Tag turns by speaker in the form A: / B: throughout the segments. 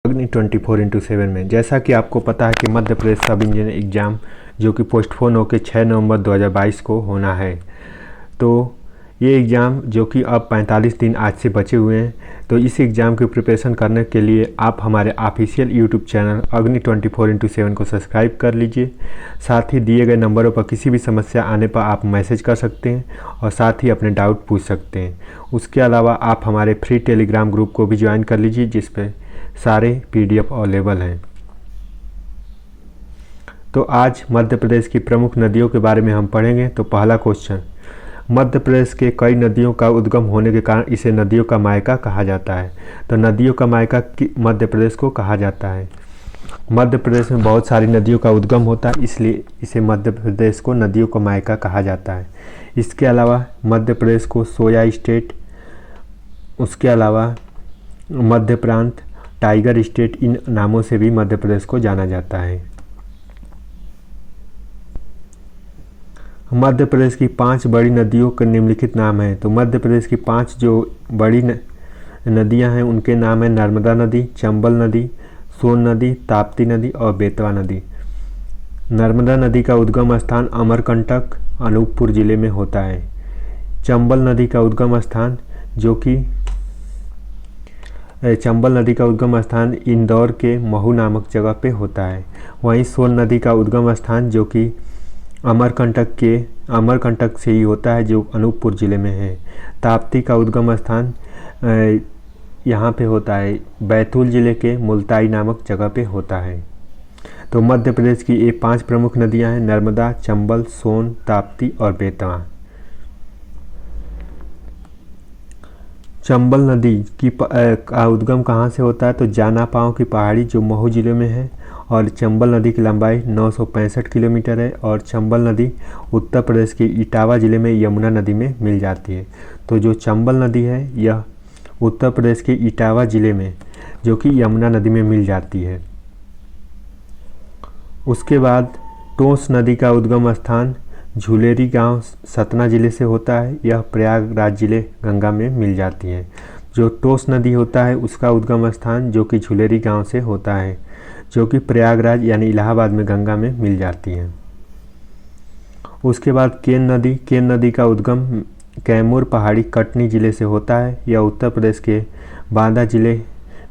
A: अग्नि 24x7 में जैसा कि आपको पता है कि मध्य प्रदेश सब इंजीनियर एग्ज़ाम जो कि पोस्टपोन होकर 6 नवंबर 2022 को होना है। तो ये एग्ज़ाम जो कि अब 45 दिन आज से बचे हुए हैं, तो इस एग्ज़ाम की प्रिपरेशन करने के लिए आप हमारे ऑफिशियल यूट्यूब चैनल अग्नि 24x7 को सब्सक्राइब कर लीजिए। साथ ही दिए गए नंबरों पर किसी भी समस्या आने पर आप मैसेज कर सकते हैं और साथ ही अपने डाउट पूछ सकते हैं। उसके अलावा आप हमारे फ्री टेलीग्राम ग्रुप को भी ज्वाइन कर लीजिए जिस पर सारे PDF अवेलेबल हैं। तो आज मध्य प्रदेश की प्रमुख नदियों के बारे में हम पढ़ेंगे। तो पहला क्वेश्चन, मध्य प्रदेश के कई नदियों का उद्गम होने के कारण इसे नदियों का मायका कहा जाता है। तो नदियों का मायका मध्य प्रदेश को कहा जाता है। मध्य प्रदेश में बहुत सारी नदियों का उद्गम होता है, इसलिए इसे मध्य प्रदेश को नदियों का मायका कहा जाता है। इसके अलावा मध्य प्रदेश को सोया स्टेट, उसके अलावा मध्य प्रांत, टाइगर स्टेट, इन नामों से भी मध्य प्रदेश को जाना जाता है। मध्य प्रदेश की 5 बड़ी नदियों के निम्नलिखित नाम हैं। तो मध्य प्रदेश की 5 जो बड़ी नदियां हैं उनके नाम हैं नर्मदा नदी, चंबल नदी, सोन नदी, ताप्ती नदी और बेतवा नदी। नर्मदा नदी का उद्गम स्थान अमरकंटक, अनूपपुर जिले में होता है। चंबल नदी का उद्गम स्थान इंदौर के महू नामक जगह पे होता है। वहीं सोन नदी का उद्गम स्थान जो कि अमरकंटक से ही होता है, जो अनूपपुर जिले में है। ताप्ती का उद्गम स्थान यहाँ पे होता है, बैतूल जिले के मुल्ताई नामक जगह पे होता है। तो मध्य प्रदेश की ये 5 प्रमुख नदियाँ हैं, नर्मदा, चंबल, सोन, ताप्ती और बेतवा। चंबल नदी का उद्गम कहाँ से होता है? तो जानापाव की पहाड़ी जो महू जिले में है, और चंबल नदी की लंबाई 965 किलोमीटर है। और चंबल नदी उत्तर प्रदेश के इटावा जिले में यमुना नदी में मिल जाती है। तो जो चंबल नदी है यह उत्तर प्रदेश के इटावा जिले में जो कि यमुना नदी में मिल जाती है। उसके बाद टोंस नदी का उद्गम स्थान झुलेरी गांव सतना जिले से होता है। यह प्रयागराज जिले गंगा में मिल जाती है। जो टोंस नदी होता है उसका उद्गम स्थान जो कि झुलेरी गांव से होता है, जो कि प्रयागराज यानी इलाहाबाद में गंगा में मिल जाती है। उसके बाद केन नदी का उद्गम कैमूर पहाड़ी कटनी जिले से होता है। यह उत्तर प्रदेश के बांदा जिले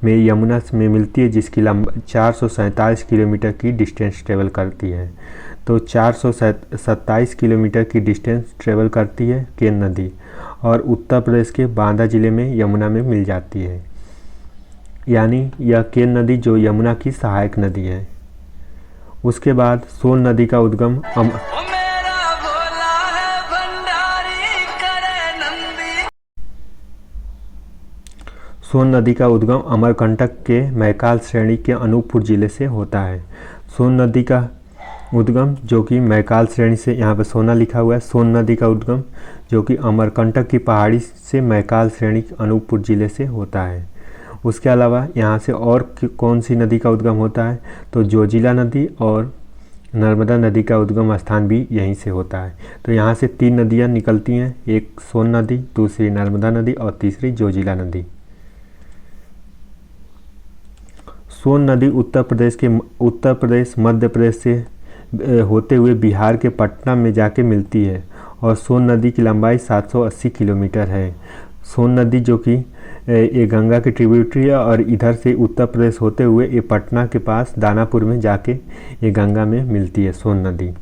A: में यमुना में मिलती है, जिसकी लंबाई 447 किलोमीटर की डिस्टेंस ट्रेवल करती है। तो 427 किलोमीटर की डिस्टेंस ट्रेवल करती है केन नदी, और उत्तर प्रदेश के बांदा जिले में यमुना में मिल जाती है। यानी यह केन नदी जो यमुना की सहायक नदी है। उसके बाद सोन नदी का उद्गम अमरकंटक के मैकाल श्रेणी के अनूपपुर जिले से होता है। सोन नदी का उद्गम जो कि मैकाल श्रेणी से, यहाँ पे सोना लिखा हुआ है, सोन नदी का उद्गम जो कि अमरकंटक की पहाड़ी से मैकाल श्रेणी अनूपपुर जिले से होता है। उसके अलावा यहाँ से और कौन सी नदी का उद्गम होता है? तो जोजिला नदी और नर्मदा नदी का उद्गम स्थान भी यहीं से होता है। तो यहाँ से 3 नदियाँ निकलती हैं, एक सोन नदी, दूसरी नर्मदा नदी और तीसरी जोजिला नदी। सोन नदी उत्तर प्रदेश मध्य प्रदेश से होते हुए बिहार के पटना में जाके मिलती है, और सोन नदी की लंबाई 780 किलोमीटर है। सोन नदी जो कि ये गंगा की ट्रिब्यूटरी है, और इधर से उत्तर प्रदेश होते हुए ये पटना के पास दानापुर में जाके ये गंगा में मिलती है सोन नदी।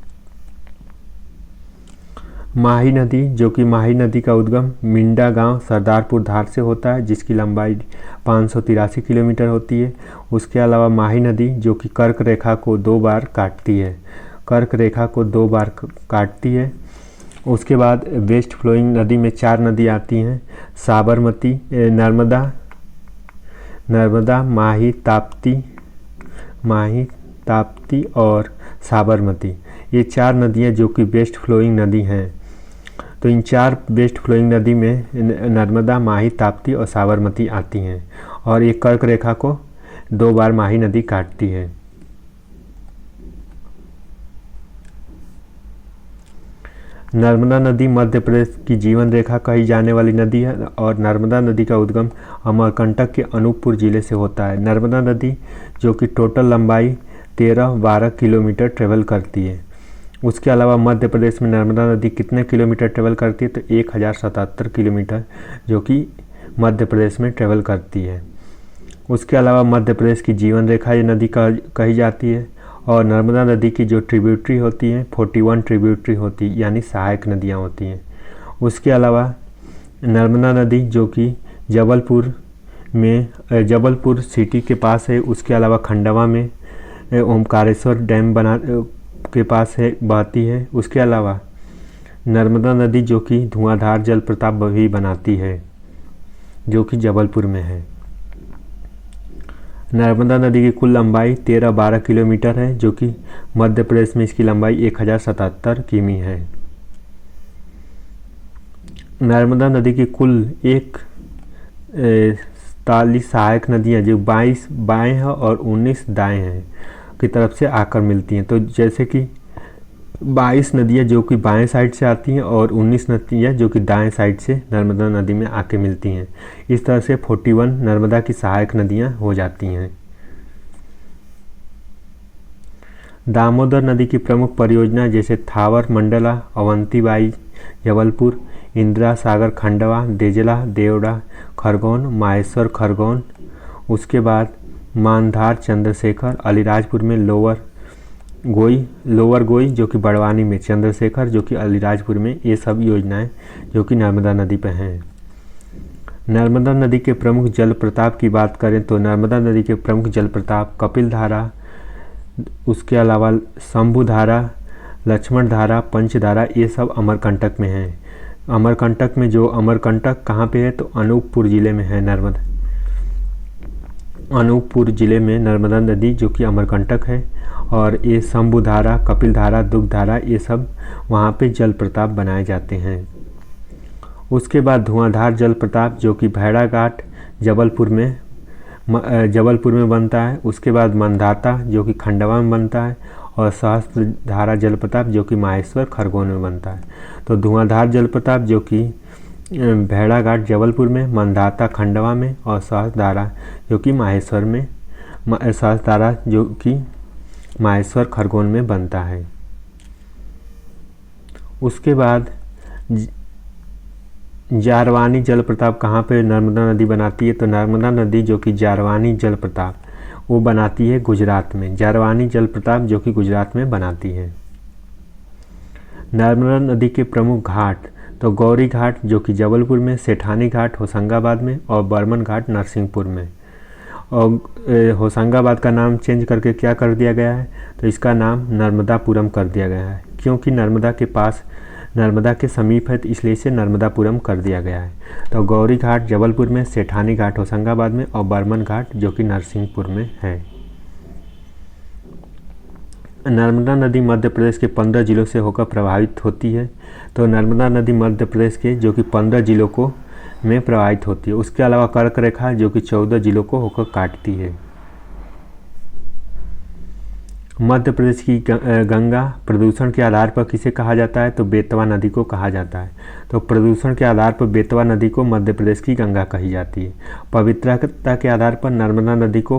A: माही नदी जो कि माही नदी का उद्गम मिंडा गांव सरदारपुर धार से होता है, जिसकी लंबाई 583 किलोमीटर होती है। उसके अलावा माही नदी जो कि कर्क रेखा को 2 बार काटती है। उसके बाद वेस्ट फ्लोइंग नदी में 4 नदी आती हैं, साबरमती, नर्मदा, माही, ताप्ती और साबरमती। ये 4 नदियाँ जो कि वेस्ट फ्लोइंग नदी हैं। तो इन 4 वेस्ट फ्लोइंग नदी में नर्मदा, माही, ताप्ती और साबरमती आती हैं, और ये कर्क रेखा को 2 बार माही नदी काटती है। नर्मदा नदी मध्य प्रदेश की जीवन रेखा कही जाने वाली नदी है और नर्मदा नदी का उद्गम अमरकंटक के अनूपपुर जिले से होता है। नर्मदा नदी जो कि टोटल लंबाई 13-12 किलोमीटर ट्रेवल करती है। उसके अलावा मध्य प्रदेश में नर्मदा नदी कितने किलोमीटर ट्रेवल करती है तो 1077 किलोमीटर जो कि मध्य प्रदेश में ट्रेवल करती है। उसके अलावा मध्य प्रदेश की जीवन रेखा ये नदी कही जाती है और नर्मदा नदी की जो ट्रिब्यूटरी होती हैं 41 ट्रिब्यूटरी होती यानी सहायक नदियाँ होती हैं। उसके अलावा नर्मदा नदी जो कि जबलपुर सिटी के पास है, उसके अलावा खंडवा में ओमकारेश्वर डैम के पास है बहती है। उसके अलावा नर्मदा नदी जो कि धुआंधार जलप्रपात भी बनाती है जो कि जबलपुर में है। नर्मदा नदी की कुल लंबाई 13-12 किलोमीटर है जो कि मध्य प्रदेश में इसकी लंबाई 1077 किमी है। नर्मदा नदी की कुल 41 सहायक नदियाँ जो 22 बाएँ हैं और 19 दाएँ हैं की तरफ से आकर मिलती हैं। तो जैसे कि 22 नदियाँ जो कि बाएं साइड से आती हैं और 19 नदियाँ जो कि दाएं साइड से नर्मदा नदी में आके मिलती हैं। इस तरह से 41 नर्मदा की सहायक नदियाँ हो जाती हैं। दामोदर नदी की प्रमुख परियोजना जैसे थावर मंडला, अवंतीबाई जबलपुर, इंदिरा सागर खंडवा, देजला देवड़ा खरगोन, माहेश्वर खरगोन, उसके बाद मानधार चंद्रशेखर, अलीराजपुर में लोअर गोई जो कि बड़वानी में, चंद्रशेखर जो कि अलीराजपुर में, ये सब योजनाएं जो कि नर्मदा नदी पर हैं। नर्मदा नदी के प्रमुख जलप्रपात की बात करें तो नर्मदा नदी के प्रमुख जलप्रपात कपिल धारा, उसके अलावा शंभु धारा, लक्ष्मण धारा, पंचधारा, ये सब अमरकंटक में हैं। अमरकंटक में जो अमरकंटक कहाँ पे है तो अनूपपुर ज़िले में है। अनूपपुर ज़िले में नर्मदा नदी जो कि अमरकंटक है और ये शंभु धारा, कपिल धारा, दुग्ध धारा, ये सब वहाँ पे जलप्रपात बनाए जाते हैं। उसके बाद धुआंधार जलप्रपात जो कि भेड़ाघाट जबलपुर में बनता है। उसके बाद मंदाता जो कि खंडवा में बनता है और सहस्त्रधारा जलप्रपात जो कि माहेश्वर खरगोन में बनता है। तो धुआंधार जलप्रपात जो कि भेड़ाघाट जबलपुर में, मंदाता खंडवा में और सहस्त्रधारा जो कि माहेश्वर खरगोन में बनता है। उसके बाद जारवानी जलप्रपात कहाँ पे नर्मदा नदी बनाती है तो नर्मदा नदी जो कि जारवानी जलप्रपात वो बनाती है गुजरात में। जारवानी जलप्रपात जो कि गुजरात में बनाती है। नर्मदा नदी के प्रमुख घाट तो गौरी घाट जो कि जबलपुर में, सेठानी घाट होशंगाबाद में और बर्मन घाट नरसिंहपुर में। और होशंगाबाद का नाम चेंज करके क्या कर दिया गया है तो इसका नाम नर्मदापुरम कर दिया गया है, क्योंकि नर्मदा के समीप है तो इसलिए इसे नर्मदापुरम कर दिया गया है। तो गौरी घाट जबलपुर में, सेठानी घाट होशंगाबाद में और बर्मन घाट जो कि नरसिंहपुर में है। नर्मदा नदी मध्य प्रदेश के 15 जिलों से होकर प्रभावित होती है। तो नर्मदा नदी मध्य प्रदेश के जो कि 15 जिलों में प्रवाहित होती है। उसके अलावा कर्क रेखा जो कि 14 जिलों को होकर काटती है। मध्य प्रदेश की गंगा प्रदूषण के आधार पर किसे कहा जाता है तो बेतवा नदी को कहा जाता है। तो प्रदूषण के आधार पर बेतवा नदी को मध्य प्रदेश की गंगा कही जाती है। पवित्रता के आधार पर नर्मदा नदी को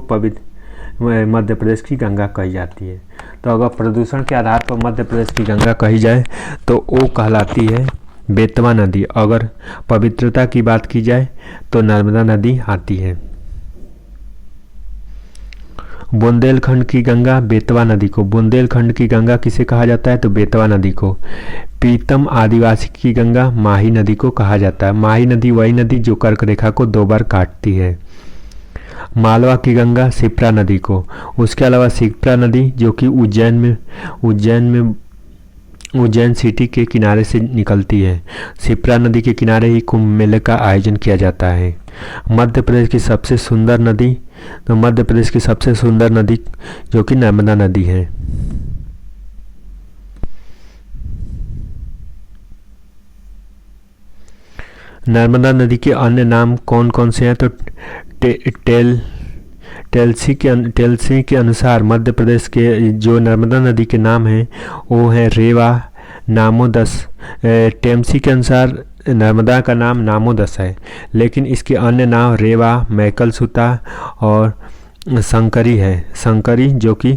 A: मध्य प्रदेश की गंगा कही जाती है। तो अगर प्रदूषण के आधार पर मध्य प्रदेश की गंगा कही जाए तो वो कहलाती है बेतवा नदी। अगर पवित्रता की बात की जाए तो नर्मदा नदी आती है। बुंदेलखंड की गंगा बेतवा नदी को, बुंदेलखंड की गंगा किसे कहा जाता है तो बेतवा नदी को। पीतम आदिवासी की गंगा माही नदी को कहा जाता है। माही नदी वही नदी जो कर्क रेखा को 2 बार काटती है। मालवा की गंगा शिप्रा नदी को। उसके अलावा शिप्रा नदी जो कि उज्जैन सिटी के किनारे से निकलती है। शिप्रा नदी के किनारे ही कुंभ मेले का आयोजन किया जाता है। मध्य प्रदेश की सबसे सुंदर नदी जो कि नर्मदा नदी है। नर्मदा नदी के अन्य नाम कौन कौन से हैं तो टेल्सी के अनुसार मध्य प्रदेश के जो नर्मदा नदी के नाम हैं वो हैं रेवा, नामोदस। टेम्सी के अनुसार नर्मदा का नाम नामोदस है, लेकिन इसके अन्य नाम रेवा, मैकलसुता और शंकरी है। शंकरी जो कि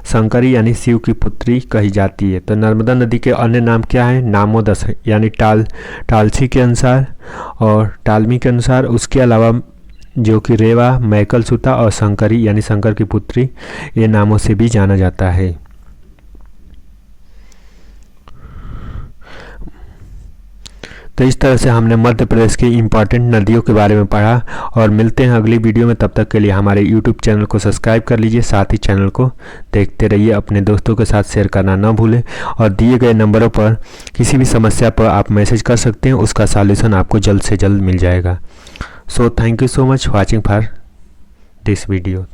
A: शंकरी यानी शिव की पुत्री कही जाती है। तो नर्मदा नदी के अन्य नाम क्या है? नामोदस है, यानी टालसी के अनुसार और टालमी के अनुसार। उसके अलावा जो कि रेवा, मैकलसुता और शंकरी यानी शंकर की पुत्री, ये नामों से भी जाना जाता है। तो इस तरह से हमने मध्य प्रदेश की इम्पॉर्टेंट नदियों के बारे में पढ़ा और मिलते हैं अगली वीडियो में। तब तक के लिए हमारे YouTube चैनल को सब्सक्राइब कर लीजिए, साथ ही चैनल को देखते रहिए, अपने दोस्तों के साथ शेयर करना ना भूलें और दिए गए नंबरों पर किसी भी समस्या पर आप मैसेज कर सकते हैं, उसका सॉल्यूशन आपको जल्द से जल्द मिल जाएगा। So thank you so much watching for this video.